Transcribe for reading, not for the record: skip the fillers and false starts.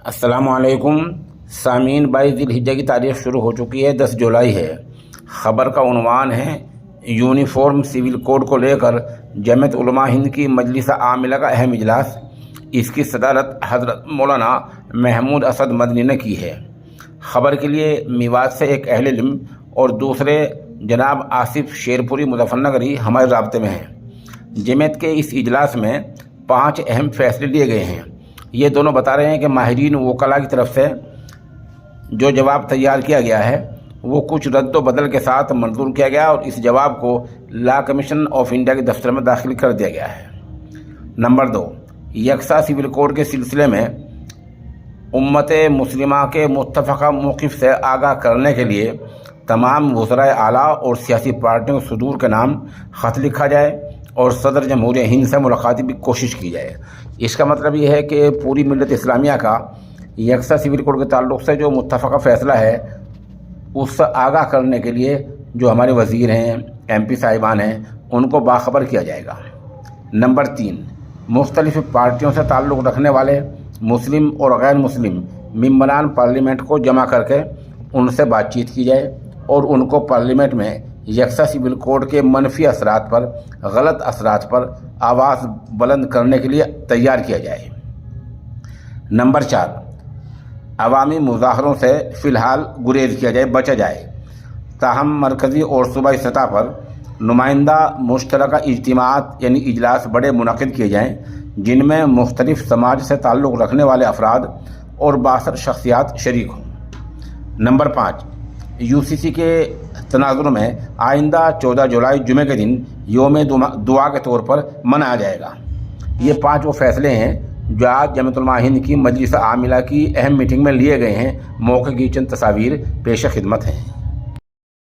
السلام علیکم سامعین، 22 ذی الحجہ کی تاریخ شروع ہو چکی ہے، 10 جولائی ہے۔ خبر کا عنوان ہے یونیفارم سول کوڈ کو لے کر جمعیت علماء ہند کی مجلس عاملہ کا اہم اجلاس۔ اس کی صدارت حضرت مولانا محمود اسد مدنی نے کی ہے۔ خبر کے لیے میوات سے ایک اہل علم اور دوسرے جناب آصف شیرپوری مظفر نگری ہمارے رابطے میں ہیں۔ جمعیت کے اس اجلاس میں 5 اہم فیصلے لیے گئے ہیں۔ یہ دونوں بتا رہے ہیں کہ ماہرین وکلاء کی طرف سے جو جواب تیار کیا گیا ہے وہ کچھ رد و بدل کے ساتھ منظور کیا گیا اور اس جواب کو لا کمیشن آف انڈیا کے دفتر میں داخل کر دیا گیا ہے۔ نمبر 2، یکساں سول کوڈ کے سلسلے میں امت مسلمہ کے متفقہ موقف سے آگاہ کرنے کے لیے تمام وزرائے اعلیٰ اور سیاسی پارٹیوں کے صدور کے نام خط لکھا جائے اور صدر جمہوریہ ہند سے ملاقات کی کوشش کی جائے۔ اس کا مطلب یہ ہے کہ پوری ملت اسلامیہ کا یکساں سول کوڈ کے تعلق سے جو متفقہ فیصلہ ہے اس سے آگاہ کرنے کے لیے جو ہمارے وزیر ہیں، ایم پی صاحبان ہیں، ان کو باخبر کیا جائے گا۔ نمبر 3، مختلف پارٹیوں سے تعلق رکھنے والے مسلم اور غیر مسلم ممبران پارلیمنٹ کو جمع کر کے ان سے بات چیت کی جائے اور ان کو پارلیمنٹ میں یکساں سول کوڈ کے منفی اثرات پر، غلط اثرات پر آواز بلند کرنے کے لیے تیار کیا جائے۔ نمبر 4، عوامی مظاہروں سے فی الحال گریز کیا جائے، بچا جائے، تاہم مرکزی اور صوبائی سطح پر نمائندہ مشترکہ اجتماعات یعنی اجلاس بڑے منعقد کیے جائیں جن میں مختلف سماج سے تعلق رکھنے والے افراد اور بااثر شخصیات شریک ہوں۔ نمبر 5، UCC کے تناظر میں آئندہ 14 جولائی جمعے کے دن یوم دعا کے طور پر منایا جائے گا۔ یہ 5 وہ فیصلے ہیں جو آج جمعیت علماء ہند کی مجلس عاملہ کی اہم میٹنگ میں لیے گئے ہیں۔ موقع کی چند تصاویر پیش خدمت ہیں۔